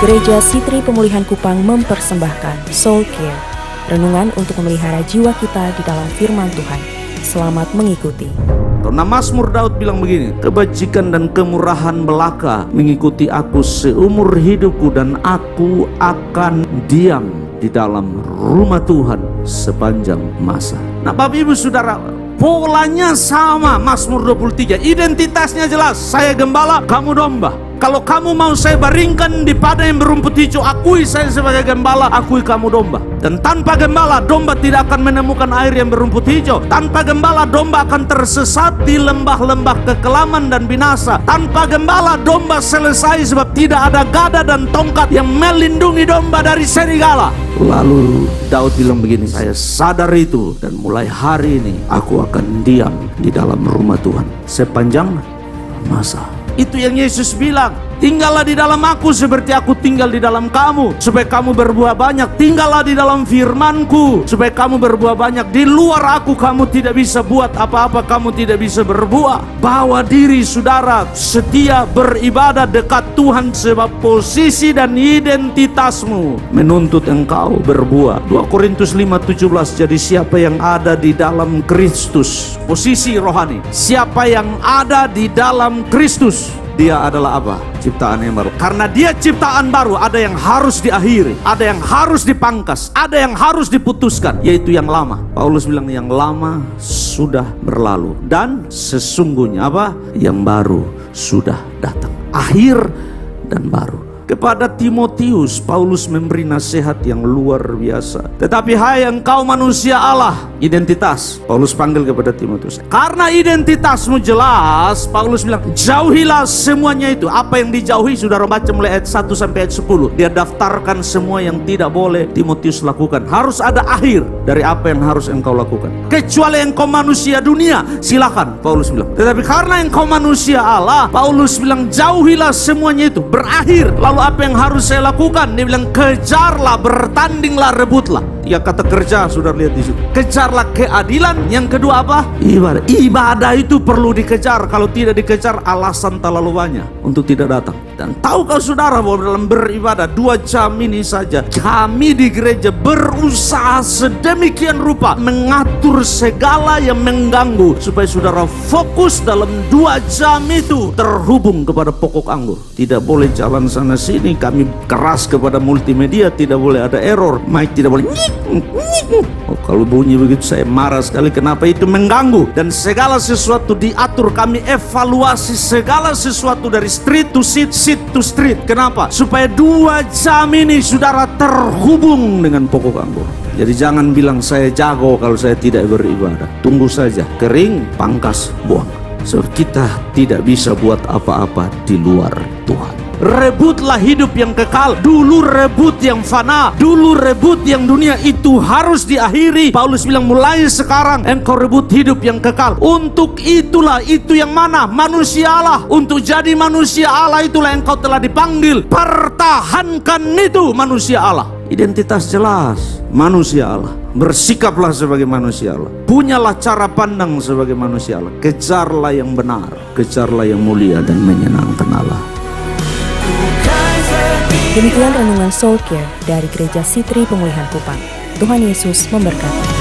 Gereja Sitri Pemulihan Kupang mempersembahkan Soul Care, renungan untuk memelihara jiwa kita di dalam firman Tuhan. Selamat mengikuti. Karena Mazmur Daud bilang begini, kebajikan dan kemurahan belaka mengikuti aku seumur hidupku, dan aku akan diam di dalam rumah Tuhan sepanjang masa. Nah, Bapak Ibu Saudara, polanya sama. Mazmur 23, identitasnya jelas. Saya gembala, kamu domba. Kalau kamu mau saya baringkan di padang yang berumput hijau, akui saya sebagai gembala, akui kamu domba. Dan tanpa gembala, domba tidak akan menemukan air yang berumput hijau. Tanpa gembala, domba akan tersesat di lembah-lembah kekelaman dan binasa. Tanpa gembala, domba selesai, sebab tidak ada gada dan tongkat yang melindungi domba dari serigala. Lalu Daud bilang begini, saya sadar itu, dan mulai hari ini aku akan diam di dalam rumah Tuhan sepanjang masa. Itu yang Yesus bilang, tinggallah di dalam aku seperti aku tinggal di dalam kamu, supaya kamu berbuah banyak. Tinggallah di dalam firmanku, supaya kamu berbuah banyak. Di luar aku kamu tidak bisa buat apa-apa, kamu tidak bisa berbuah. Bawa diri saudara setia beribadah dekat Tuhan, sebab posisi dan identitasmu menuntut engkau berbuah. 2 Korintus 5:17, jadi siapa yang ada di dalam Kristus, posisi rohani, siapa yang ada di dalam Kristus, dia adalah apa? Ciptaan yang baru. Karena dia ciptaan baru, ada yang harus diakhiri, ada yang harus dipangkas, ada yang harus diputuskan, yaitu yang lama. Paulus bilang yang lama sudah berlalu, dan sesungguhnya apa? Yang baru sudah datang. Akhir dan baru. Kepada Timotius, Paulus memberi nasihat yang luar biasa. Tetapi hai engkau manusia Allah, identitas. Paulus panggil kepada Timotius. Karena identitasmu jelas, Paulus bilang, jauhilah semuanya itu. Apa yang dijauhi, saudara baca mulai ayat 1 sampai ayat 10. Dia daftarkan semua yang tidak boleh Timotius lakukan. Harus ada akhir dari apa yang harus engkau lakukan. Kecuali engkau manusia dunia, silakan, Paulus bilang. Tetapi karena engkau manusia Allah, Paulus bilang, jauhilah semuanya itu. Berakhir. Lalu apa yang harus saya lakukan? Dia bilang, kejarlah, bertandinglah, rebutlah. Ya, kata kerja sudah lihat di situ. Kejarlah keadilan. Yang kedua apa? Ibadah. Ibadah itu perlu dikejar. Kalau tidak dikejar, alasan terlalu banyak untuk tidak datang. Dan tahukah saudara bahwa dalam beribadah 2 jam ini saja, kami di gereja berusaha sedemikian rupa mengatur segala yang mengganggu, supaya saudara fokus dalam 2 jam itu terhubung kepada pokok anggur. Tidak boleh jalan sana sini. Kami keras kepada multimedia, tidak boleh ada error. Mic tidak boleh oh, kalau bunyi begitu saya marah sekali. Kenapa? Itu mengganggu. Dan segala sesuatu diatur. Kami evaluasi segala sesuatu dari street to seat, seat to street. Kenapa? Supaya 2 jam ini saudara terhubung dengan pokok anggur. Jadi jangan bilang saya jago kalau saya tidak beribadah. Tunggu saja, kering, pangkas, buang. So, kita tidak bisa buat apa-apa di luar Tuhan. Rebutlah hidup yang kekal. Dulu rebut yang fana, dulu rebut yang dunia, itu harus diakhiri. Paulus bilang, mulai sekarang engkau rebut hidup yang kekal. Untuk itulah, itu yang mana? Manusia Allah. Untuk jadi manusia Allah itulah engkau telah dipanggil. Pertahankan itu manusia Allah. Identitas jelas, manusia Allah. Bersikaplah sebagai manusia Allah. Punyalah cara pandang sebagai manusia Allah. Kejarlah yang benar, kejarlah yang mulia dan menyenangkan Allah. Demikian renungan Soul Care dari Gereja Sitri Pemulihan Kupang. Tuhan Yesus memberkati.